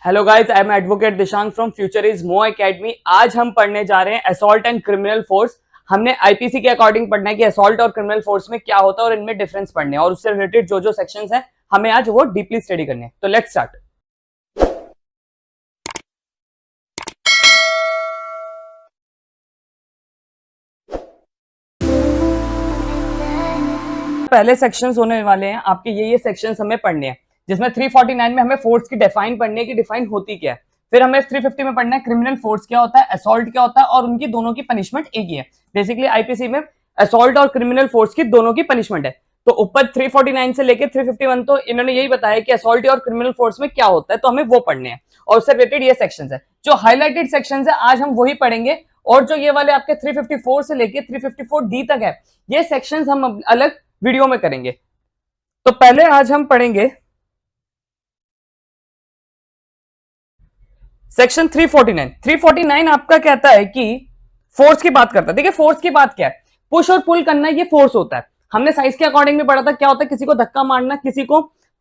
Hello guys, I am advocate Dishank from future is मो academy. आज हम पढ़ने जा रहे हैं असॉल्ट एंड क्रिमिनल फोर्स। हमने आईपीसी के अकॉर्डिंग पढ़ना है कि असॉल्ट और क्रिमिनल फोर्स में क्या होता है और इनमें डिफरेंस पढ़ने हैं और उससे रिलेटेड जो जो सेक्शंस हैं हमें आज वो डीपली स्टडी करने हैं। तो लेट्स स्टार्ट। पहले सेक्शंस होने वाले हैं आपके, ये सेक्शंस हमें पढ़ने हैं, जिसमें 349 में हमें फोर्स की डिफाइन पढ़नी है कि डिफाइन होती क्या है। फिर हमें 350 में पढ़ना है क्रिमिनल फोर्स क्या होता है, असॉल्ट क्या होता है और उनकी दोनों की पनिशमेंट एक ही है। बेसिकली आईपीसी में असॉल्ट और क्रिमिनल फोर्स की दोनों की पनिशमेंट है। तो ऊपर 349 से लेकर 351 तो इन्होंने यही बताया कि असॉल्ट और क्रिमिनल फोर्स में क्या होता है, तो हमें वो पढ़ने हैं और उससे रिलेटेड ये सेक्शंस है। जो हाईलाइटेड सेक्शंस है आज हम वही पढ़ेंगे और जो ये वाले आपके 354 से लेके 354D तक है ये सेक्शंस हम अलग वीडियो में करेंगे। तो पहले आज हम पढ़ेंगे सेक्शन 349। 349 आपका कहता है कि फोर्स की बात करता है। देखिए फोर्स की बात क्या है, पुश और पुल करना ये फोर्स होता है। हमने साइज के अकॉर्डिंग में पढ़ा था क्या होता है, किसी को धक्का मारना, किसी को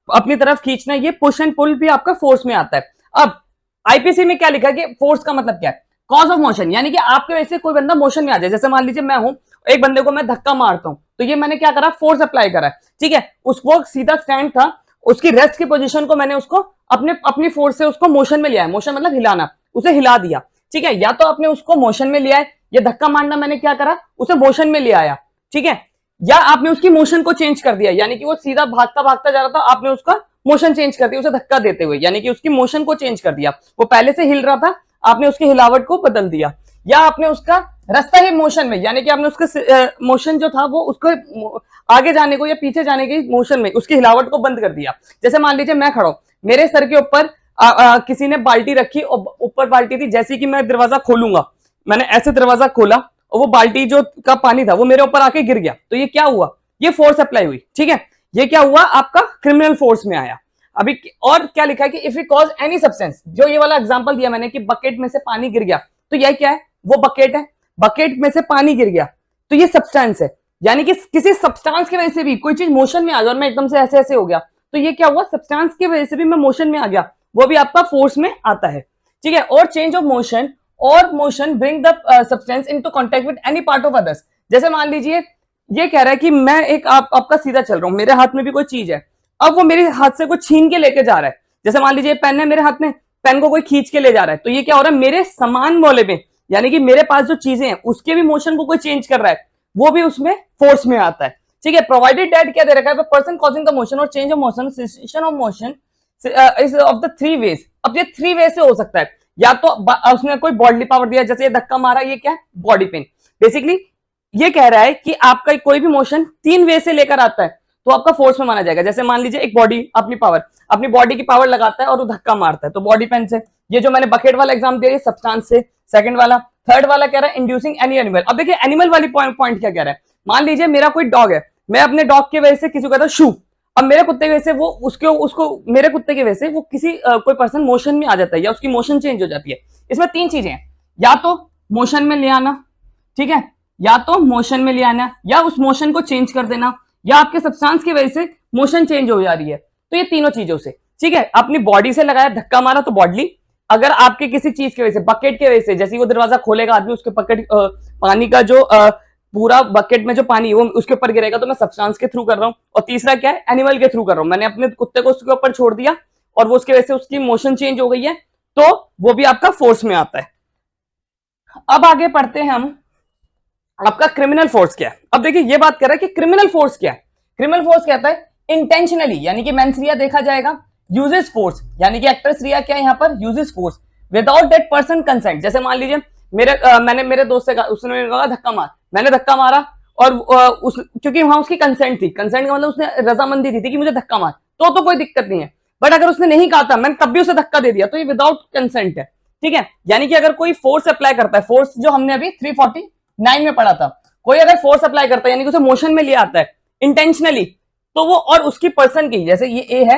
अपनी तरफ खींचना, ये पुश एंड पुल भी आपका फोर्स में आता है। अब आईपीसी में क्या लिखा है कि फोर्स का मतलब क्या है, कॉज ऑफ मोशन, यानी कि आपके वजह से कोई बंदा मोशन में आ जाए। जैसे मान लीजिए मैं हूं, एक बंदे को मैं धक्का मारता हूं तो ये मैंने क्या करा, फोर्स अप्लाई करा, ठीक है। उसको सीधा स्टैंड था, उसकी रेस्ट की पोजीशन को मैंने उसको अपनी फोर्स से उसको मोशन में लिया है। मोशन मतलब हिलाना, उसे हिला दिया, ठीक है। या तो आपने उसको मोशन में लिया है, या धक्का मारना मैंने क्या करा, उसे मोशन में ले आया, ठीक है। या आपने उसकी मोशन को चेंज कर दिया, यानी कि वो सीधा भागता भागता जा रहा था, आपने उसका मोशन चेंज कर दिया उसे धक्का देते हुए, यानी कि उसकी मोशन को चेंज कर दिया। वो पहले से हिल रहा था, आपने उसकी हिलावट को बदल दिया। या आपने उसका रास्ता ही मोशन में, यानी कि आपने उसका मोशन जो था वो उसको आगे जाने को या पीछे जाने की मोशन में उसकी हिलावट को बंद कर दिया। जैसे मान लीजिए मैं खड़ा हूं, मेरे सर के ऊपर किसी ने बाल्टी रखी और ऊपर बाल्टी थी, जैसे कि मैं दरवाजा खोलूंगा, मैंने ऐसे दरवाजा खोला और वो बाल्टी जो का पानी था वो मेरे ऊपर आके गिर गया, तो ये क्या हुआ, ये फोर्स अप्लाई हुई, ठीक है। ये क्या हुआ, आपका क्रिमिनल फोर्स में आया। अभी और क्या लिखा है कि if you cause any substance, जो ये वाला एग्जांपल दिया मैंने कि बकेट में से पानी गिर गया, तो यह क्या है, वो बकेट है, बकेट में से पानी गिर गया तो ये सब्सटेंस है। यानी कि किसी सब्सटेंस की वजह से भी कोई चीज मोशन में आ जाए और मैं एकदम से ऐसे ऐसे हो गया, तो ये क्या हुआ, सब्सटेंस की वजह से भी मैं मोशन में आ गया, वो भी आपका फोर्स में आता है, ठीक है। और चेंज ऑफ मोशन और motion bring the substance into contact with any part of others. जैसे मान लीजिए ये कह रहा है कि मैं एक आपका सीधा चल रहा हूं, मेरे हाथ में भी कोई चीज है, अब वो मेरे हाथ से कुछ छीन के लेके जा रहा है। जैसे मान लीजिए पेन है मेरे हाथ में, पेन को कोई खींच के ले जा रहा है, तो ये क्या हो रहा है, मेरे समान वाले में, यानी कि मेरे पास जो चीजें हैं उसके भी मोशन को कोई चेंज कर रहा है, वो भी उसमें फोर्स में आता है, ठीक है। प्रोवाइडेड दैट क्या दे रखा है, पर्सन कॉजिंग द मोशन और change of motion, cessation of motion is of the three ways. अब ये थ्री वे से हो सकता है, या तो उसने कोई बॉडी पावर दिया, जैसे ये धक्का मारा, ये क्या है, बॉडी पेन। बेसिकली ये कह रहा है कि आपका कोई भी मोशन तीन वे से लेकर आता है तो आपका फोर्स में माना जाएगा। जैसे मान लीजिए एक बॉडी अपनी बॉडी की पावर लगाता है और वो धक्का मारता है, तो बॉडी पेन से। ये जो मैंने बकेट वाला एग्जाम दिया, सब्सटेंस से। सेकंड वाला, थर्ड वाला कह रहा है इंड्यूसिंग एनी एनिमल। अब देखिए एनिमल वाली पॉइंट क्या कह रहा है, मान लीजिए मेरा कोई डॉग है, मैं अपने डॉग की वजह से किसी को कहता हूं शू, अब मेरे कुत्ते की वजह से वो उसको मेरे कुत्ते की वजह से वो किसी कोई पर्सन मोशन में आ जाता है या उसकी मोशन चेंज हो जाती है। इसमें तीन चीजें हैं, या तो मोशन में ले आना, ठीक है, या तो मोशन में ले आना, या उस मोशन को चेंज कर देना, या आपके सब्सटेंस की वजह से मोशन चेंज हो जा रही है। तो ये तीनों चीजों से, ठीक है। अपनी बॉडी से लगाया, धक्का मारा तो बॉडली, अगर आपके किसी चीज की वजह से, बकेट की वजह से, जैसे वो दरवाजा खोलेगा आदमी, उसके बकेट पानी का जो पूरा बकेट में जो पानी है वो उसके ऊपर गिरेगा, तो मैं सब्सटेंस के थ्रू कर रहा हूं। और तीसरा क्या है, एनिमल के थ्रू कर रहा हूं, मैंने अपने कुत्ते को उसके ऊपर छोड़ दिया और वो उसकी वजह से उसकी मोशन चेंज हो गई है, तो वो भी आपका फोर्स में आता है। अब आगे पढ़ते हैं हम, आपका क्रिमिनल फोर्स क्या है। अब देखिए ये बात कर रहा है कि क्रिमिनल फोर्स क्या है। क्रिमिनल फोर्स कहता है इंटेंशनली, यानी कि मेंस रिया देखा जाएगा, यूजेस फोर्स, यानी कि एक्ट्रेस रिया क्या है यहाँ पर, uses force without that person consent. जैसे मान लीजिए मैंने मेरे दोस्त से कहा, उसने कहा धक्का मार, मैंने धक्का मारा और क्योंकि वहां उसकी कंसेंट थी, कंसेंट का मतलब उसने रजामंदी दी थी कि मुझे धक्का मार, तो कोई दिक्कत नहीं है। बट अगर उसने नहीं कहा था, मैंने तब भी उसे धक्का दे दिया, तो ये विदाउट कंसेंट है, ठीक है। यानी कि अगर कोई फोर्स अप्लाई करता है, फोर्स जो हमने अभी 349 में पढ़ा था, कोई अगर फोर्स अप्लाई करता है यानी कि उसे मोशन में ले आता है इंटेंशनली, तो वो और उसकी पर्सन की, जैसे ये ए है,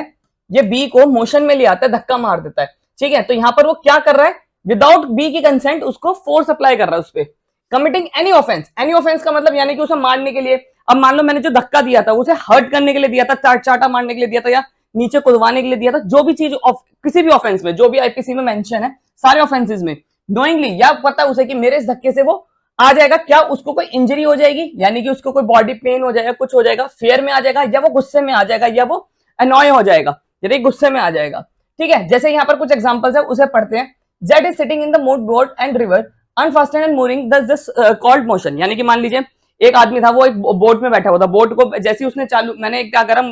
ये बी को मोशन में ले आता है, धक्का मार देता है, ठीक है। तो यहां पर वो क्या कर रहा है, विदाउट बी की कंसेंट उसको फोर्स अप्लाई कर रहा है उस पर, committing any offence. Any offence का मतलब यानी कि उसे मारने के लिए, अब मान लो मैंने जो धक्का दिया था उसे हर्ट करने के लिए दिया था, चाटा मारने के लिए दिया था, या नीचे कूदवाने के लिए दिया था, जो भी चीज किसी भी ऑफेंस में, जो भी आईपीसी में मेंशन है, सारे ऑफेंसेस में नोइंगली या पता उसे कि मेरे इस धक्के से वो आ जाएगा, क्या उसको कोई इंजरी हो जाएगी, यानी कि उसको कोई बॉडी पेन हो जाएगा, कुछ हो जाएगा, फेयर में आ जाएगा, या वो गुस्से में आ जाएगा, या वो अनॉय हो जाएगा, यानी गुस्से में आ जाएगा। ठीक है, जैसे यहाँ पर कुछ एग्जांपल्स है, उसे पढ़ते हैं। Z is sitting in the moored boat and river unfastened and moving this called motion, यानी कि मान लीजिए एक आदमी था, वो एक बोट में बैठा हुआ था, बोट को जैसे ही उसने चालू, मैंने क्या करा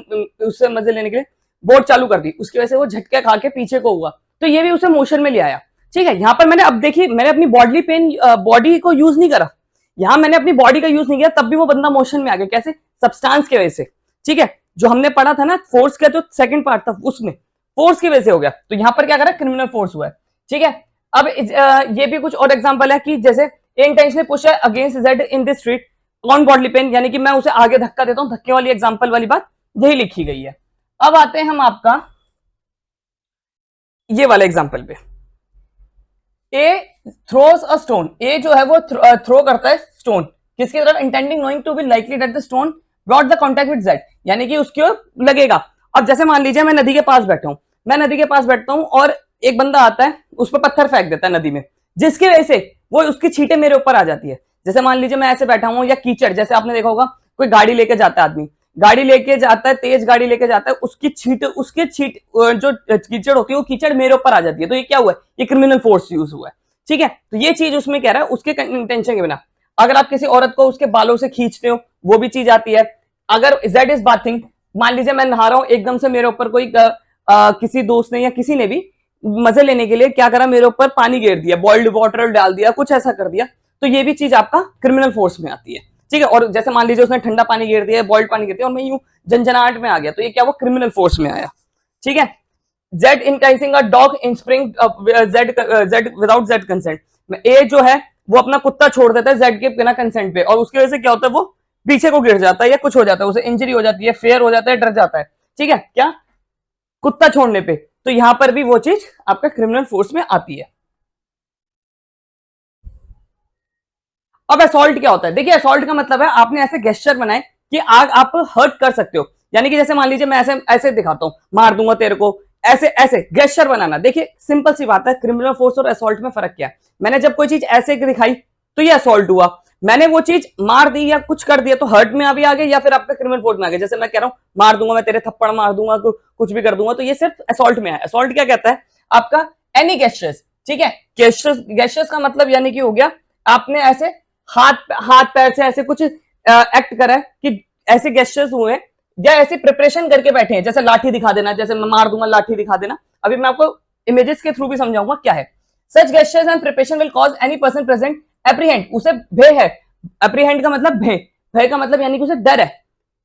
उससे मजे लेने के लिए बोट चालू कर दी, उसकी वजह से वो झटके खा के पीछे को हुआ, तो ये भी उसे मोशन में ले आया। ठीक है, यहाँ पर मैंने अब देखिए मैंने अपनी बॉडी को यूज नहीं करा, यहां मैंने अपनी बॉडी का यूज नहीं किया, तब भी वो बंदा मोशन में आ गया, कैसे? सब्सटेंस की वजह से। ठीक है, जो हमने पढ़ा था ना फोर्स का जो सेकंड पार्ट था, उसमें फोर्स की वजह से हो गया, तो यहां पर क्या करा, क्रिमिनल फोर्स हुआ है। ठीक है, अब ये भी कुछ और एग्जांपल है कि जैसे इंटेंशनली पुश है against Z in this street on bodily pain, यानी कि मैं उसे आगे धक्का देता हूं, धक्के वाली एग्जांपल वाली बात यही लिखी गई है। अब आते हैं हम आपका ये वाला एग्जांपल पे। ए थ्रोस अ स्टोन, ए जो है वो थ्रो करता है स्टोन, किसकी तरफ? Intending knowing to be likely that the stone brought the contact with Z, यानी कि उसको लगेगा। अब जैसे मान लीजिए मैं नदी के पास बैठा हूं, मैं नदी के पास बैठता हूं और एक बंदा आता है, उस पर पत्थर फेंक देता है नदी में, जिसकी वजह से वो उसकी छींटे मेरे ऊपर आ जाती है। जैसे मान लीजिए मैं ऐसे बैठा हूं, या कीचड़, जैसे आपने देखा होगा कोई गाड़ी लेके जाता है आदमी, गाड़ी लेके जाता है, तेज गाड़ी लेके जाता है, उसकी छींट जो कीचड़ होती है वो कीचड़ मेरे ऊपर आ जाती है, तो ये क्या हुआ है? ये क्रिमिनल फोर्स यूज हुआ है। ठीक है, तो ये चीज उसमें कह रहा है उसके इंटेंशन के बिना। अगर आप किसी औरत को उसके बालों से खींचते हो, वो भी चीज आती है। अगर दैट इज बाथिंग, मान लीजिए मैं नहा रहा हूं, एकदम से मेरे ऊपर कोई किसी दोस्त ने या किसी ने भी मजे लेने के लिए क्या करा, मेरे ऊपर पानी गिर दिया, बॉइल्ड वाटर डाल दिया, कुछ ऐसा कर दिया, तो ये भी चीज आपका क्रिमिनल फोर्स में आती है। ठीक है, और जैसे मान लीजिए उसने ठंडा पानी गिर दिया, बॉइल्ड पानी गिर दिया, और मैं यूं झंझनाहट में आ गया, तो ये क्या, वो क्रिमिनल फोर्स में आया। ठीक है, Z inciting a dog in spring Z without Z consent, A जो है वो अपना कुत्ता छोड़ देता है जेड के बिना कंसेंट पे, और उसकी वजह से क्या होता है, वो पीछे को गिर जाता है या कुछ हो जाता है, उसे इंजरी हो जाती है, फेयर हो जाता है, डर जाता है। ठीक है, क्या? कुत्ता छोड़ने पे, तो यहां पर भी वो चीज आपका क्रिमिनल फोर्स में आती है। अब असॉल्ट क्या होता है? देखिए असॉल्ट का मतलब है आपने ऐसे गेस्चर बनाए कि आप हर्ट कर सकते हो, यानी कि जैसे मान लीजिए मैं ऐसे ऐसे दिखाता हूं, मार दूंगा तेरे को, ऐसे ऐसे गेस्चर बनाना। देखिए सिंपल सी बात है, क्रिमिनल फोर्स और असॉल्ट में फर्क क्या है? मैंने जब कोई चीज ऐसे दिखाई तो ये असॉल्ट हुआ, मैंने वो चीज मार दी या कुछ कर दिया तो हर्ट में अभी आ गए, या फिर आपका क्रिमिनल फोर्स में आ गए। जैसे मैं कह रहा हूं मार दूंगा, मैं तेरे थप्पड़ मार दूंगा, कुछ भी कर दूंगा, तो ये सिर्फ असॉल्ट में है। असॉल्ट क्या कहता है? आपका एनी गेस्चर्स। ठीक है, गेस्चर्स का मतलब यानी कि हो गया आपने ऐसे हाथ पैर से ऐसे कुछ एक्ट करा है कि ऐसे गेस्चर्स हुए हैं, या ऐसे प्रिपरेशन करके बैठे हैं, जैसे लाठी दिखा देना, जैसे मैं मार दूंगा लाठी दिखा देना। अभी मैं आपको इमेजेस के थ्रू भी समझाऊंगा क्या है। Such gestures and preparation will cause any person present apprehend, उसे भय है, एप्रीहेंड का मतलब भय, भय का मतलब यानी कि उसे डर है,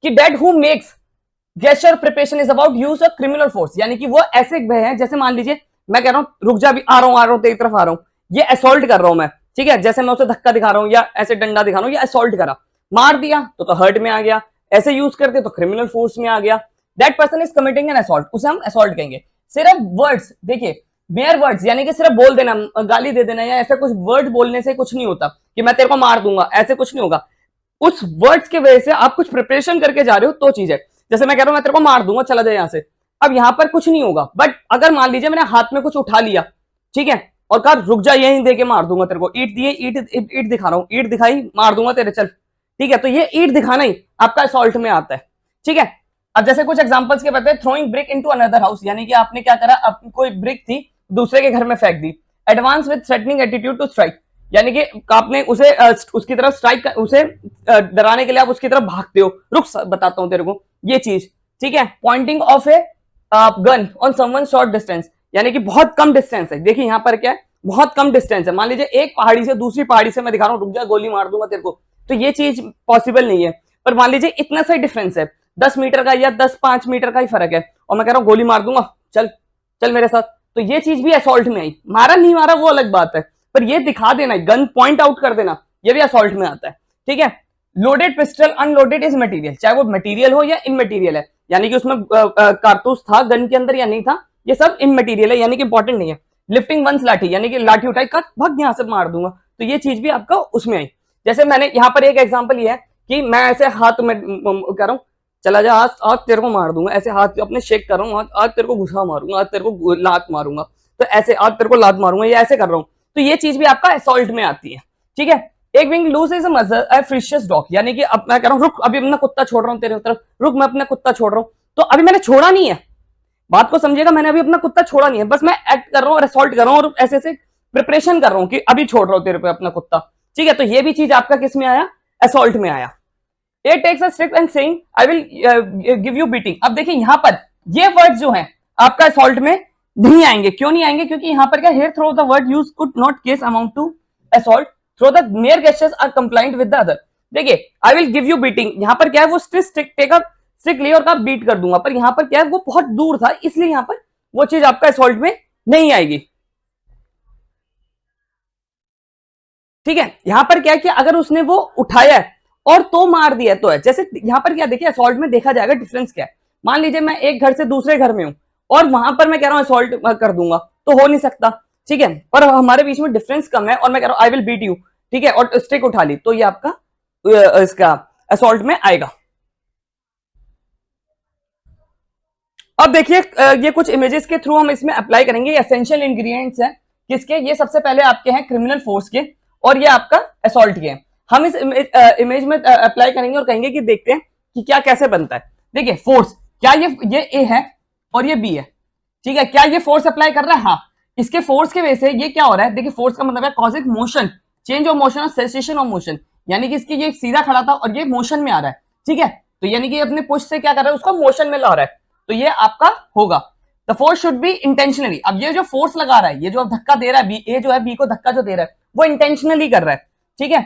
कि that who makes gesture preparation is about use of criminal force, यानी कि वो ऐसे भय है, जैसे मान लीजिए मैं कह रहा हूं रुक जा, भी आ रहा हूं तेरी तरफ आ रहा हूं, ये असॉल्ट कर रहा हूं मैं। ठीक है, जैसे मैं उसे धक्का दिखा रहा हूं या ऐसे डंडा दिखा रहा हूं, या असॉल्ट करा, मार दिया तो हर्ट में आ गया, ऐसे यूज करते तो क्रिमिनल फोर्स में आ गया। That person is committing N assault, उसे हम असॉल्ट कहेंगे। सिर्फ वर्ड्स, देखिए मेयर वर्ड्स, यानी कि सिर्फ बोल देना, गाली दे देना या ऐसा कुछ वर्ड बोलने से कुछ नहीं होता कि मैं तेरे को मार दूंगा, ऐसे कुछ नहीं होगा। उस वर्ड्स के वजह से आप कुछ प्रिपरेशन करके जा रहे हो तो चीज है। जैसे मैं कह रहा हूं मैं तेरे को मार दूंगा, चला जाए यहां से, अब यहां पर कुछ नहीं होगा, बट अगर मान लीजिए मैंने हाथ में कुछ उठा लिया, ठीक है, और कहा रुक जा यहीं दे के मार दूंगा तेरे को, ईट दिए, ईट दिखा रहा हूं, ईट दिखाई, मार दूंगा तेरे, चल। ठीक है, तो ये ईट दिखाना ही आपका असॉल्ट में आता है। ठीक है, अब जैसे कुछ एग्जांपल्स के बताते हैं, throwing brick into another house, यानी कि आपने क्या करा, अपनी कोई ब्रिक थी दूसरे के घर में फेंक दी। Advance with threatening attitude to strike, यानी कि आपने उसे उसकी तरफ स्ट्राइक, उसे डराने के लिए आप उसकी तरफ भागते हो, रुक बताता हूं तेरे को ये चीज। ठीक है, pointing of a gun on someone short distance, यानी कि बहुत कम डिस्टेंस है। देखिए यहां पर क्या है, बहुत कम डिस्टेंस है, मान लीजिए एक पहाड़ी से दूसरी पहाड़ी से मैं दिखा रहा हूं रुक जा गोली मार दूंगा तेरे को, तो ये चीज पॉसिबल नहीं है। पर मान लीजिए इतना सा डिफरेंस है, 10 मीटर का या 10-5 मीटर का ही फर्क है, और मैं कह रहा हूं गोली मार दूंगा, चल चल मेरे साथ, तो ये चीज भी असॉल्ट में आई। मारा नहीं मारा वो अलग बात है, पर ये दिखा देना, गन पॉइंट आउट कर देना, ये भी असॉल्ट में आता है। ठीक है, loaded pistol unloaded is material, चाहे वो मटेरियल हो या इनमटेरियल है, यानी कि उसमें कारतूस था गन के अंदर या नहीं था, ये सब इनमटेरियल है, यानी कि इंपॉर्टेंट नहीं है। लिफ्टिंग वंस लाठी, यानी कि लाठी उठाई कर भाग यहां से मार दूंगा, तो ये चीज भी आपका उसमें आई। जैसे मैंने यहाँ पर एक एग्जांपल ये है कि मैं ऐसे हाथ में कह रहा हूं चला जा, आज आज तेरे को मार दूंगा, ऐसे हाथ अपने शेक कर रहा हूँ, आज तेरे को घुसा मारूंगा, आज तेरे को लात मारूंगा, तो ऐसे आज तेरे को लात मारूंगा, ये ऐसे कर रहा हूँ, तो ये चीज भी आपका असॉल्ट में आती है, ठीक है। एक विंग लूज इज अ मजर ए फ्रिशियस डॉग, यानी कि अब मैं कह रहा हूँ रुक, अभी अपना कुत्ता छोड़ रहा हूँ तेरे तरफ, रुक मैं अपना कुत्ता छोड़ रहा हूँ, तो अभी मैंने छोड़ा नहीं है, बात को समझिएगा, मैंने अभी अपना कुत्ता छोड़ा नहीं है, बस मैं एक्ट कर रहा हूँ, असॉल्ट कर रहा हूँ और ऐसे ऐसे प्रिपरेशन कर रहा हूँ कि अभी छोड़ रहा हूँ तेरे पे अपना कुत्ता, ठीक है। तो ये भी चीज आपका किस में आया, असॉल्ट में आया। A takes a step and saying I will give you beating, अब देखिए यहां पर ये वर्ड जो है आपका असॉल्ट में नहीं आएंगे, क्यों नहीं आएंगे, क्योंकि यहां पर क्या, here though the word used could not case amount to assault, though the mere gestures are complaint with the other. देखिए I will give you beating, यहां पर क्या है, वो टेक अप स्टिक ले और का बीट कर दूंगा, पर यहां पर क्या है, वो बहुत दूर था, इसलिए यहां पर वो चीज आपका असॉल्ट में नहीं आएगी, ठीक है। यहां पर क्या है कि अगर उसने वो उठाया है और तो मार दिया तो है, जैसे यहां पर क्या देखिए असॉल्ट में देखा जाएगा डिफरेंस क्या है, मान लीजिए मैं एक घर से दूसरे घर में हूं और वहां पर मैं कह रहा हूं असॉल्ट कर दूंगा, तो हो नहीं सकता, ठीक है, पर हमारे बीच में डिफरेंस कम है और मैं कह रहा हूं आई विल बीट यू, ठीक है, और स्टिक उठा ली, तो ये आपका इसका असॉल्ट में आएगा। अब देखिए ये कुछ इमेजेस के थ्रू हम इसमें अप्लाई करेंगे, एसेंशियल इंग्रेडिएंट्स हैं किसके, ये सबसे पहले आपके हैं क्रिमिनल फोर्स के और ये आपका असॉल्ट के हैं, हम इस इमेज में अप्लाई करेंगे और कहेंगे कि देखते हैं कि क्या कैसे बनता है। देखिए फोर्स, क्या ये ए है और ये बी है, ठीक है, क्या ये फोर्स अप्लाई कर रहा है, हाँ, इसके फोर्स के वजह से ये क्या हो रहा है, देखिए फोर्स का मतलब है causing motion, change of motion और सेसेशन ऑफ मोशन, यानी कि इसकी ये सीधा खड़ा था और ये मोशन में आ रहा है, ठीक है, तो यानी कि अपने पुश से क्या कर रहा है, उसको मोशन में ला रहा है, तो ये आपका होगा। The force should be intentionally, अब ये जो फोर्स लगा रहा है, ये जो धक्का दे रहा है बी, ए जो है बी को धक्का जो दे रहा है वो इंटेंशनली कर रहा है, ठीक है,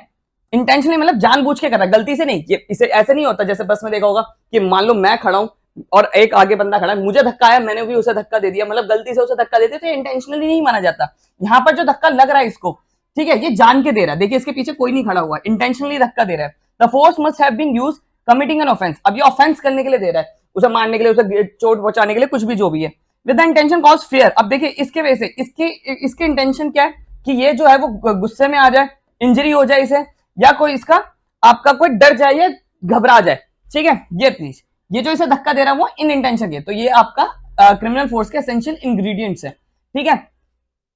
इंटेंशनली मतलब जानबूझ के कर रहा है, गलती से नहीं, ये इसे ऐसे नहीं होता जैसे बस में देखा होगा कि मान लो मैं खड़ा हूं और एक आगे बंदा खड़ा है, मुझे धक्का आया, मैंने भी उसे धक्का दे दिया, मतलब गलती से उसे धक्का दे दिया, तो इंटेंशनली नहीं माना जाता। यहाँ पर जो धक्का लग रहा है इसको, ठीक है, ये जान के दे रहा है, देखिए इसके पीछे कोई नहीं खड़ा हुआ, इंटेंशनली धक्का दे रहा है। The force must have been used committing an offence, अब ये ऑफेंस करने के लिए दे रहा है, उसे मारने के लिए, उसे चोट पहुंचाने के लिए, कुछ भी जो भी है, with the intention cause fear. अब देखिए इसके वजह से इसके इंटेंशन क्या है कि ये जो है वो गुस्से में आ जाए, इंजरी हो जाए इसे, या कोई इसका आपका कोई डर जाए या घबरा जाए, ठीक है, ये प्लीज ये जो इसे धक्का दे रहा है वो इन इंटेंशन के, तो ये आपका क्रिमिनल फोर्स के एसेंशियल इंग्रेडिएंट्स है, ठीक है।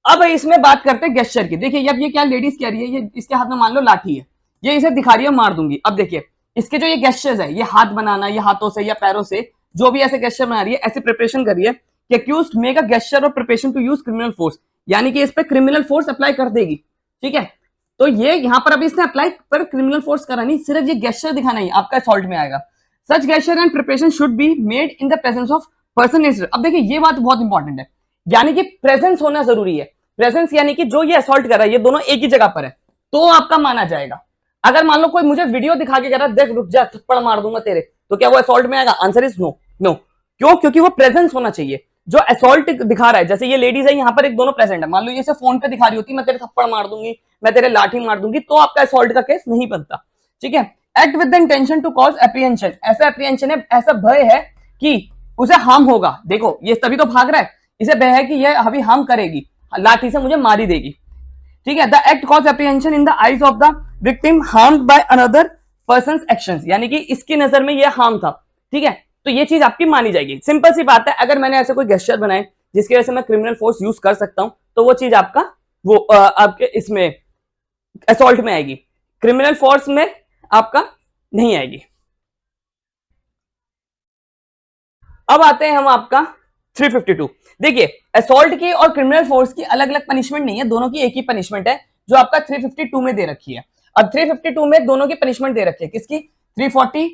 अब इसमें बात करते हैं गेस्चर की, देखिए अब ये क्या लेडीज कह रही है, ये इसके हाथ में मान लो लाठी है, ये इसे दिखा रही है मार दूंगी, अब देखिए इसके जो ये गेस्चर्स है, ये हाथ बनाना, ये हाथों से या पैरों से जो भी ऐसे गेस्चर बना रही है, ऐसे प्रिपरेशन कर रही है कि अक्यूज्ड मेक अ गेस्चर और preparation to use criminal force, यानी कि इस पे क्रिमिनल फोर्स अप्लाई कर देगी, ठीक है। तो ये यहां पर अभी इसने अप्लाई पर क्रिमिनल फोर्स करा नहीं, सिर्फ ये गेस्चर दिखाना ही आपका असॉल्ट में आएगा। Such gesture and preparation should be made in the presence of person instead. अब देखिए ये बात बहुत इंपॉर्टेंट है, यानी कि प्रेजेंस होना जरूरी है, प्रेजेंस यानी कि जो ये असॉल्ट कर रहा है ये दोनों एक ही जगह पर है तो आपका माना जाएगा। अगर मान लो कोई मुझे वीडियो दिखा के कह रहा है देख रुक जा थप्पड़ मार दूंगा तेरे, तो क्या वो असॉल्ट में आएगा? Answer is no, no. क्यों? क्योंकि वो प्रेजेंस होना चाहिए। जो असॉल्ट दिखा रहा है, जैसे ये लेडीज है यहाँ पर एक दोनों प्रेजेंट है, मान लो ये से फोन पे दिखा रही होती मैं तेरे थप्पड़ मार दूंगी, मैं तेरे लाठी मार दूंगी, तो आपका असॉल्ट का केस नहीं बनता, ठीक है। Act with the intention to cause apprehension, ऐसा एप्रीहेंशन है, ऐसा भय है कि उसे हार्म होगा, देखो ये तभी तो भाग रहा है, इसे भय है कि ये अभी हार्म करेगी, लाठी से मुझे मारी देगी, ठीक है। The act cause apprehension in the eyes of the victim harmed by another persons actions, यानी कि इसकी नजर में ये हार्म था, ठीक है, तो ये चीज आपकी मानी जाएगी। सिंपल सी बात है, अगर मैंने ऐसे कोई गेस्चर बनाए जिसकी वजह से मैं क्रिमिनल फोर्स यूज कर सकता हूं, तो वो चीज आपका वो आपके इसमें असॉल्ट में आएगी, क्रिमिनल फोर्स में आपका नहीं आएगी। अब आते हैं हम आपका 352। देखिए असॉल्ट की और क्रिमिनल फोर्स की अलग अलग पनिशमेंट नहीं है, दोनों की एक ही पनिशमेंट है जो आपका 352 में दे रखी है। अब 352 में दोनों की पनिशमेंट दे रखी है, किसकी? 340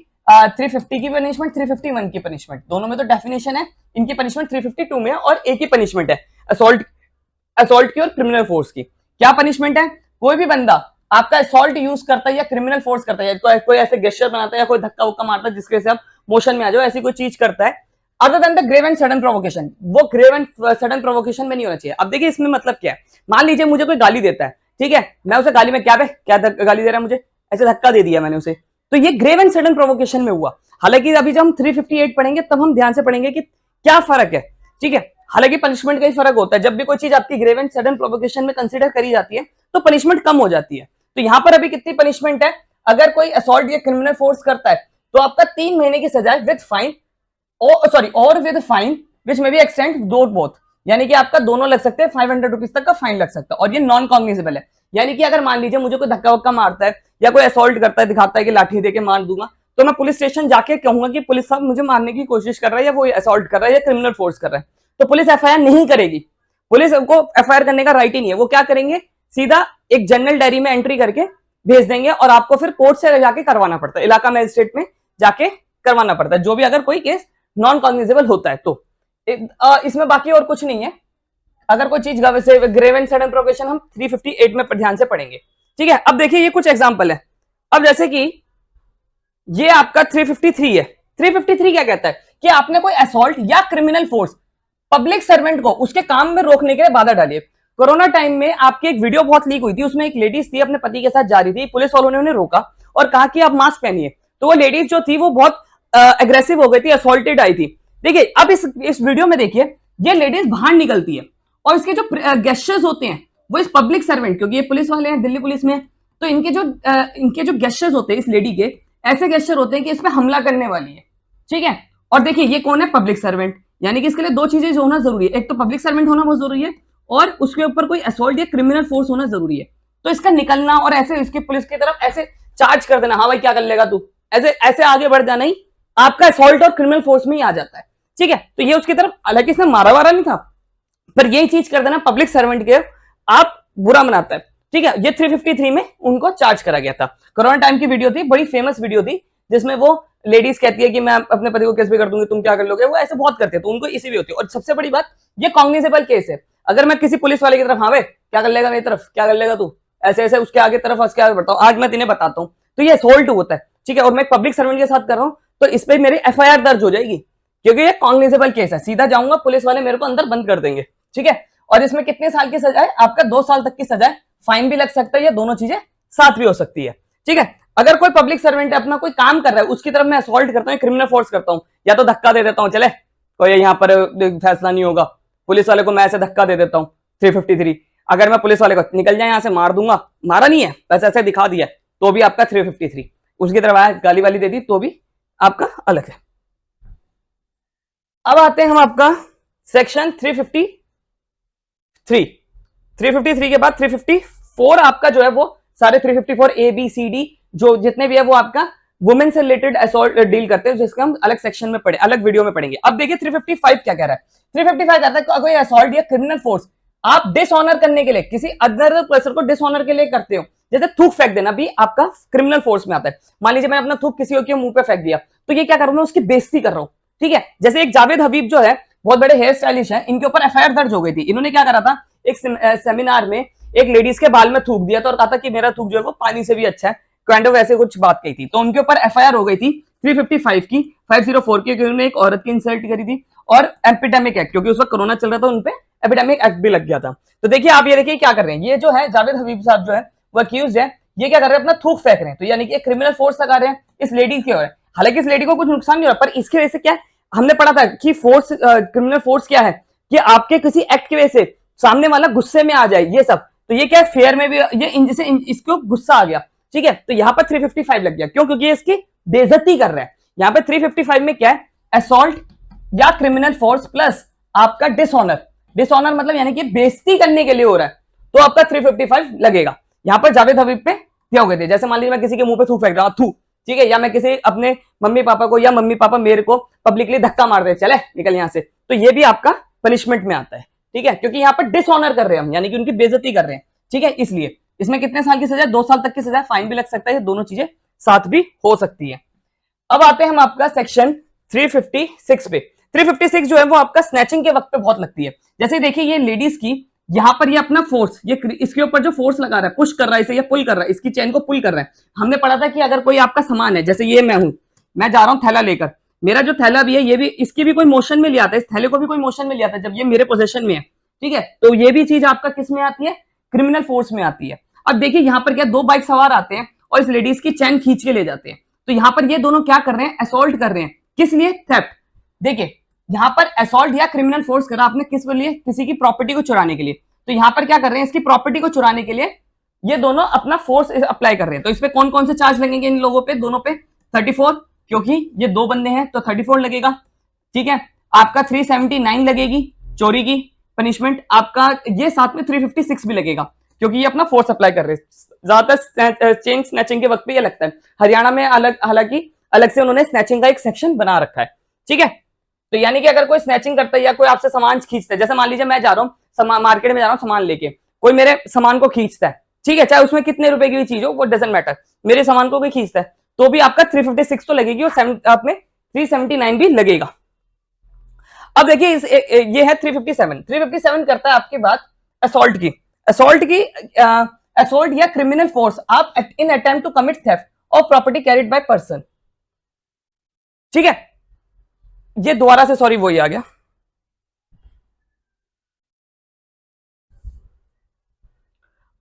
350 की पनिशमेंट, 351 की पनिशमेंट, दोनों में तो डेफिनेशन है, इनकी पनिशमेंट 352 में है और एक ही पनिशमेंट है असॉल्ट की और क्रिमिनल फोर्स की। क्या पनिशमेंट है? कोई भी बंदा आपका असॉल्ट यूज करता है या क्रिमिनल फोर्स करता है, कोई ऐसे गेस्चर बनाता है या कोई धक्का उक्का मारता है जिसके से आप मोशन में आ जाओ, ऐसी कोई चीज करता है other than the grave and sudden provocation, वो ग्रेव एंड सडन प्रोवोकेशन में नहीं होना चाहिए। अब देखिए इसमें मतलब क्या है, मान लीजिए मुझे कोई गाली देता है, ठीक है, मैं उसे गाली में क्या गाली दे रहा है मुझे, ऐसे धक्का दे दिया मैंने उसे, तो ये ग्रेव एंड सडन प्रोवोकेशन में हुआ। हालांकि अभी जब हम 358 पढ़ेंगे तब हम ध्यान से पढ़ेंगे कि क्या फर्क है, ठीक है। हालांकि पनिशमेंट का ही फर्क होता है, जब भी कोई चीज आपकी ग्रेव एंड सडन प्रोवोकेशन में कंसीडर करी जाती है तो पनिशमेंट कम हो जाती है। तो यहां पर अभी कितनी पनिशमेंट है, अगर कोई असॉल्ट या क्रिमिनल फोर्स करता है तो आपका 3 महीने की सजा विद फाइन और with fine which may be extend both, यानी कि आपका दोनों लग सकते हैं, 500 रुपीज तक का फाइन लग सकता है, और ये नॉन कॉग्निजेबल है। यानी कि अगर मान लीजिए मुझे कोई धक्का वक्का मारता है या कोई असॉल्ट करता है, दिखाता है कि लाठी देके मार दूंगा, तो मैं पुलिस स्टेशन जाके कहूंगा कि पुलिस साहब मुझे मारने की कोशिश कर रहा है, या वो असॉल्ट कर रहा है, या क्रिमिनल फोर्स कर रहा है, तो पुलिस एफआईआर नहीं करेगी। पुलिस को एफआईआर करने का राइट ही नहीं है। वो क्या करेंगे, सीधा एक जनरल डायरी में एंट्री करके भेज देंगे, और आपको फिर कोर्ट से जाके करवाना पड़ता है, इलाका मजिस्ट्रेट में जाके करवाना पड़ता है, जो भी अगर कोई केस नॉन कॉग्निजेबल होता है तो। इसमें बाकी और कुछ नहीं है। अगर कोई चीज ग्रेव एंड सडन प्रोवोकेशन हम 358 में ध्यान से पढ़ेंगे, ठीक है। अब देखिए ये कुछ एग्जांपल है। अब जैसे कि ये आपका 353 है। 353 क्या कहता है कि आपने कोई असॉल्ट या क्रिमिनल फोर्स पब्लिक सर्वेंट को उसके काम में रोकने के लिए बाधा डाली है। कोरोना टाइम में आपकी एक वीडियो बहुत लीक हुई थी, उसमें एक लेडीज थी अपने पति के साथ जा रही थी, पुलिस वालों ने उन्हें रोका और कहा कि आप मास्क पहनिए, तो वो लेडीज जो थी वो बहुत एग्रेसिव हो गई थी, असॉल्टेड आई थी। देखिए अब इस वीडियो में देखिए ये लेडीज बाहर निकलती है, और इसके जो गेस्चर्स होते हैं वो इस पब्लिक सर्वेंट, क्योंकि ये पुलिस वाले हैं, दिल्ली पुलिस में, तो इनके जो गेस्चर्स होते हैं इस लेडी के, ऐसे गेस्चर होते हैं कि इस पे हमला करने वाली है, ठीक है। और देखिए ये कौन है, पब्लिक सर्वेंट, यानी कि इसके लिए दो चीजें होना जरूरी है, एक तो पब्लिक सर्वेंट होना बहुत जरूरी है, और उसके ऊपर कोई असॉल्ट या क्रिमिनल फोर्स होना जरूरी है। तो इसका निकलना और ऐसे इसकी पुलिस की तरफ ऐसे चार्ज कर देना, हाँ भाई क्या कर लेगा तू, ऐसे ऐसे आगे बढ़ जाना ही आपका असॉल्ट और क्रिमिनल फोर्स में ही आ जाता है, ठीक है। तो ये उसकी तरफ, हालांकि इसने मारा वारा नहीं था, पर यही चीज कर देना पब्लिक सर्वेंट के आप बुरा मनाता है, ठीक है। ये 353 में उनको चार्ज करा गया था। कोरोना टाइम की वीडियो थी, बड़ी फेमस वीडियो थी, जिसमें वो लेडीज कहती है कि मैं अपने पति को केस भी कर दूंगी, तुम क्या कर लोगे, वो ऐसे बहुत करते हैं, तो उनको इसी भी होती है। और सबसे बड़ी बात, ये कॉग्निजेबल केस है। अगर मैं किसी पुलिस वाले की तरफ, हाँ वे क्या कर लेगा, मेरी तरफ क्या कर लेगा तू, ऐसे ऐसे उसके आगे तरफ उसके आगे बढ़ता हूँ, आज मैं तिन्हें बताता हूँ, तो ये असॉल्ट होता है, ठीक है। और मैं पब्लिक सर्वेंट के साथ कर रहा हूँ, तो इस पर मेरी एफआईआर दर्ज हो जाएगी, क्योंकि ये कॉग्निजेबल केस है। सीधा जाऊंगा, पुलिस वाले मेरे को अंदर बंद कर देंगे, ठीक है। और इसमें कितने साल की सजा है, आपका 2 साल तक की सजा है, फाइन भी लग सकता है, या दोनों चीजें साथ भी हो सकती है, ठीक है। अगर कोई पब्लिक सर्वेंट है, अपना कोई काम कर रहा है, उसकी तरफ मैं असॉल्ट करता हूँ, क्रिमिनल फोर्स करता हूँ, या तो धक्का दे देता हूँ, चले कोई यहाँ पर फैसला नहीं होगा, पुलिस वाले को मैं ऐसे धक्का दे देता हूँ 353, अगर मैं पुलिस वाले को निकल जाए यहाँ से मार दूंगा, मारा नहीं है बस ऐसे दिखा दिया, तो भी आपका 353, उसकी तरफ आया गाली वाली दे दी तो भी आपका अलग है। अब आते हैं हम आपका सेक्शन 353 के बाद 354 आपका जो है वो सारे 354 ए बी सी डी जो जितने भी है वो आपका वुमेन से रिलेटेड असॉल्ट डील करते हैं, जिसका हम अलग सेक्शन में पढ़े, अलग वीडियो में पढ़ेंगे। अब देखिए 355 क्या कह रहा है। 355 कहता है कोई असॉल्ट या क्रिमिनल फोर्स आप डिसऑनर करने के लिए किसी अदर पर्सन को डिसऑनर के लिए करते हो, जैसे थूक फेंक देना भी आपका क्रिमिनल फोर्स में आता है। मान लीजिए मैंने अपना थूक किसी के मुंह पे फेंक दिया, तो ये क्या कर रहा हूं, मैं उसकी बेइज्जती कर रहा हूं, ठीक है। जैसे एक जावेद हबीब जो है बहुत बड़े हेयर स्टाइलिश है, इनके ऊपर एफआईआर दर्ज हो गई थी। इन्होंने क्या करा था, एक सेमिनार में एक लेडीज के बाल में थूक दिया था और कहा था कि मेरा थूक जो है वो पानी से भी अच्छा है, काइंड ऑफ ऐसे कुछ बात कही थी, तो उनके ऊपर एफआईआर हो गई थी 355 की, 504 की, क्योंकि उन्होंने एक औरत की इंसल्ट करी थी, और एपिडेमिक एक्ट, क्योंकि उस वक्त कोरोना चल रहा था, उनपे एपिडेमिक एक्ट भी लग गया था। तो देखिए आप ये देखिए क्या कर रहे हैं, ये जो है जावेद हबीब साहब जो है वो अक्यूज है, ये क्या कर रहे हैं, अपना थूक फेंक रहे हैं, तो यानी कि क्रिमिनल फोर्स लगा रहे हैं इस लेडी के ओर। हालांकि इस लेडी को कुछ नुकसान नहीं हो रहा, पर इसकी वजह से क्या हमने पढ़ा था कि फोर्स, क्रिमिनल फोर्स क्या है कि आपके किसी एक्ट की वजह से सामने वाला गुस्से में आ जाए, ये सब। तो ये क्या है, फेयर में भी ये जिसे इसको गुस्सा आ गया, ठीक है, तो यहाँ पर 355 लग गया। क्यों? क्योंकि इसकी बेइज्जती कर रहा है। यहाँ पे 355 में क्या है, असॉल्ट या क्रिमिनल फोर्स प्लस आपका डिसऑनर, डिसऑनर मतलब यानी कि बेइज्जती करने के लिए हो रहा है, तो आपका 355 लगेगा। यहाँ पर जावेद हबीब पे क्या हो गए थे, जैसे मान लीजिए मैं किसी के मुंह पे थूक फेंक रहा हूं, थू, ठीक है, या मैं किसी अपने मम्मी पापा को या मम्मी पापा मेरे को पब्लिकली धक्का मार दे, चले निकल यहां से, तो ये भी आपका पनिशमेंट में आता है, ठीक है, क्योंकि यहाँ पर डिसऑनर कर रहे हैं हम, यानी कि उनकी बेइज्जती कर रहे हैं, ठीक है। इसलिए इसमें कितने साल की सजा, 2 साल तक की सजा, फाइन भी लग सकता है, दोनों चीजें साथ भी हो सकती है। अब आते हैं हम आपका सेक्शन 356 पे। 356 जो है वो आपका स्नैचिंग के वक्त पे बहुत लगती है। जैसे देखिए ये लेडीज की यहां पर ये अपना फोर्स, ये इसके ऊपर जो फोर्स लगा रहा है, पुश कर रहा है इसे, या पुल कर रहा है, इसकी चेन को पुल कर रहा है। हमने पढ़ा था कि अगर कोई आपका सामान है, जैसे ये मैं हूं, मैं जा रहा हूं थैला लेकर, मेरा जो थैला भी है ये भी, इसकी भी कोई मोशन में ले आता है, इस थैले को भी कोई मोशन में ले आता है जब ये मेरे पोजीशन में है, ठीक है। तो ये भी चीज आपका किस में आती है, क्रिमिनल फोर्स में आती है। अब देखिए यहाँ पर क्या, 2 बाइक सवार आते हैं और इस लेडीज की चैन खींच के ले जाते हैं, तो यहाँ पर ये दोनों क्या कर रहे हैं, असॉल्ट कर रहे हैं, किस लिए, थेफ्ट। देखिए यहाँ पर असॉल्ट या क्रिमिनल फोर्स करा आपने किस लिए, किसी की प्रॉपर्टी को चुराने के लिए, तो यहाँ पर क्या कर रहे हैं, इसकी प्रॉपर्टी को चुराने के लिए ये दोनों अपना फोर्स अप्लाई कर रहे हैं। तो इस पे कौन कौन से चार्ज लगेंगे इन लोगों पे, दोनों पे 34 क्योंकि ये दो बंदे हैं तो 34 लगेगा, ठीक है। आपका 379 लगेगी चोरी की पनिशमेंट, आपका ये साथ में 356 भी लगेगा क्योंकि ये अपना फोर्स अप्लाई कर रहे हैं। ज्यादातर चेन स्नैचिंग के वक्त पे ये लगता है, हरियाणा में अलग, हालांकि अलग से उन्होंने स्नैचिंग का एक सेक्शन बना रखा है, ठीक है। तो यानी कि अगर कोई स्नैचिंग करता है या कोई आपसे सामान खींचता है, जैसे मान लीजिए मैं जा रहा हूँ मार्केट में जा रहा हूँ सामान लेके, कोई मेरे सामान को खींचता है, ठीक है, चाहे उसमें कितने रुपए की भी चीज हो वो डजंट मैटर, मेरे सामान को कोई खींचता है तो भी आपका 356 तो लगेगी और आप में 379 भी लगेगा। अब देखिए ये है 357 करता है आपके बात असॉल्ट की। असॉल्ट या क्रिमिनल फोर्स आप in attempt to commit theft of property carried by person, ठीक है। ये दोबारा से सॉरी वही आ गया।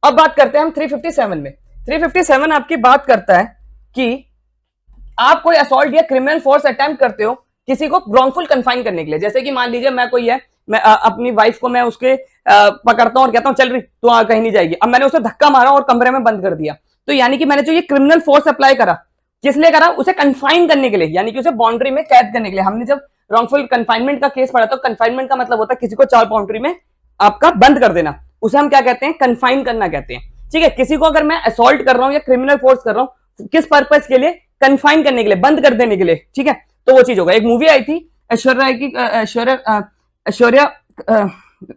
अब बात करते हैं हम 357 में। 357 आपकी बात करता है कि आप कोई असॉल्ट या क्रिमिनल फोर्स अटेम्प्ट करते हो किसी को रॉन्गफुल कन्फाइन करने के लिए। जैसे कि मान लीजिए मैं कोई है, मैं अपनी वाइफ को मैं उसके पकड़ता हूं और कहता हूं चल रही तू कहीं नहीं जाएगी, अब मैंने उसे धक्का मारा और कमरे में बंद कर दिया, तो यानी कि मैंने जो ये क्रिमिनल फोर्स अप्लाई करा, किस लिए करा, उसे कन्फाइन करने के लिए, यानी कि उसे बाउंड्री में कैद करने के लिए। हमने जब रॉन्गफुल कन्फाइनमेंट का केस पढ़ा, तो कन्फाइनमेंट का मतलब होता है किसी को 4 बाउंड्री में आपका बंद कर देना, उसे हम क्या कहते हैं, कन्फाइन करना कहते हैं, ठीक है। किसी को अगर मैं असॉल्ट कर रहा हूं या क्रिमिनल फोर्स कर रहा हूं, किस पर्पज के लिए, कन्फाइन करने के लिए, बंद कर देने के लिए, ठीक है। तो वो चीज होगा। एक मूवी आई थी ऐश्वर्या राय की,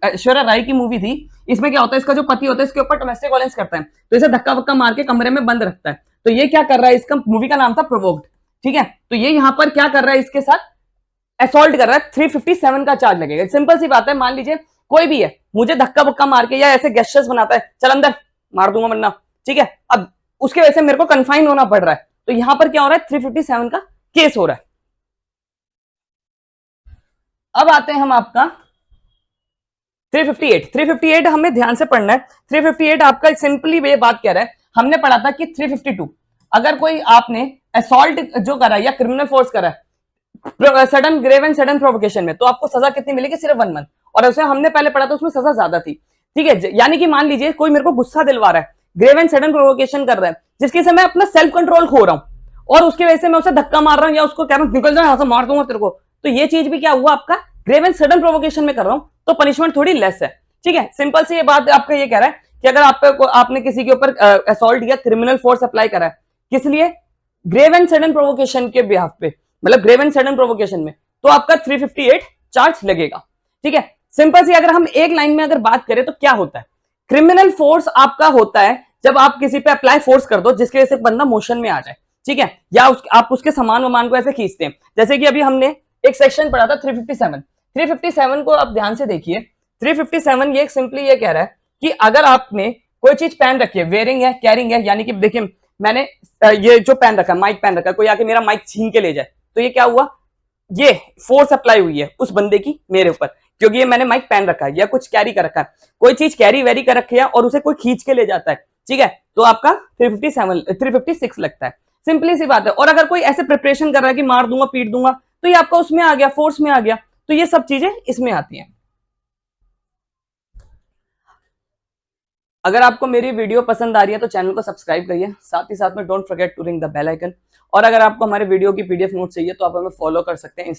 ऐश्वर्या राय की मूवी थी, इसमें क्या होता है, इसका जो पति होता है इसके ऊपर डोमेस्टिक वायलेंस करता है, तो इसे धक्का वक्का मार के कमरे में बंद रखता है, तो ये क्या कर रहा है, इसका मूवी का नाम था प्रोवोक्ड, ठीक है। तो ये यहां पर क्या कर रहा है, इसके साथ असॉल्ट कर रहा है, 357 का चार्ज लगेगा। सिंपल सी बात है, मान लीजिए कोई भी है मुझे धक्का वक्का मार के या ऐसे गेस्चर्स बनाता है, चल अंदर मार दूंगा वरना, ठीक है, अब उसके वजह से मेरे को कन्फाइन होना पड़ रहा है, तो यहां पर क्या हो रहा है, 357 का केस हो रहा है। अब आते हैं हम आपका 358 हमें ध्यान से पढ़ना है। 358 आपका सिंपली ये बात कह रहा है, हमने पढ़ा था कि 352 अगर कोई आपने असॉल्ट जो करा या क्रिमिनल फोर्स करा sudden grave and sudden provocation में, तो आपको सजा कितनी मिलेगी, सिर्फ 1 मंथ, और उसे हमने पहले पढ़ा था उसमें सजा ज्यादा थी, ठीक है। यानी कि मान लीजिए कोई मेरे को गुस्सा दिलवा रहा है, ग्रेव एंड सडन प्रोवोकेशन कर रहा है, जिसकी वजह से मैं अपना सेल्फ कंट्रोल खो रहा हूं और उसकी वजह से मैं उसे धक्का मार रहा हूं या उसको कह रहा हूं निकल जाए यहां से, मार दूंगा तेरे को, तो ये चीज भी क्या हुआ आपका ग्रेव एंड सडन प्रोवोकेशन में कर रहा हूं, तो पनिशमेंट थोड़ी लेस है, ठीक है। सिंपल सी ये बात आपका ये कह रहा है कि अगर आपने किसी के ऊपर असॉल्ट या क्रिमिनल फोर्स अप्लाई करा है, किस लिए, ग्रेव एंड सडन प्रोवोकेशन के बिहाफ पे, मतलब ग्रेव एंड सडन प्रोवोकेशन में, तो आपका 358 चार्ज लगेगा, ठीक है। सिंपल सी अगर हम एक लाइन में अगर बात करें तो क्या होता है, क्रिमिनल फोर्स आपका होता है जब आप किसी पे अप्लाई फोर्स कर दो जिसकी वजह से बंदा मोशन में आ जाए, ठीक है, या आप उसके सामान वामान को ऐसे खींचते हैं। जैसे कि अभी हमने एक सेक्शन पढ़ा था 357 को आप ध्यान से देखिए। 357 ये सिंपली ये कह रहा है कि अगर आपने कोई चीज पहन रखी है, वेयरिंग है, कैरिंग है, यानी कि देखिए मैंने ये जो पहन रखा है, माइक पहन रखा है, कोई आके मेरा माइक छीन के ले जाए, तो ये क्या हुआ, ये फोर्स अप्लाई हुई है उस बंदे की मेरे ऊपर, क्योंकि ये मैंने माइक पहन रखा है या कुछ कैरी कर रखा है, कोई चीज कैरी वेरी कर रखी है और उसे कोई खींच के ले जाता है, ठीक है, तो आपका 356 लगता है। सिंपली सी बात है। और अगर कोई ऐसे प्रिपरेशन कर रहा है कि मार दूंगा पीट दूंगा, तो ये आपका उसमें आ गया, फोर्स में आ गया, तो ये सब चीजें इसमें आती हैं। अगर आपको मेरी वीडियो पसंद आ रही है तो चैनल को सब्सक्राइब करिए, साथ ही साथ में don't forget to ring the bell icon. और अगर आपको हमारे वीडियो की पीडीएफ नोट चाहिए तो आप हमें फॉलो कर सकते हैं।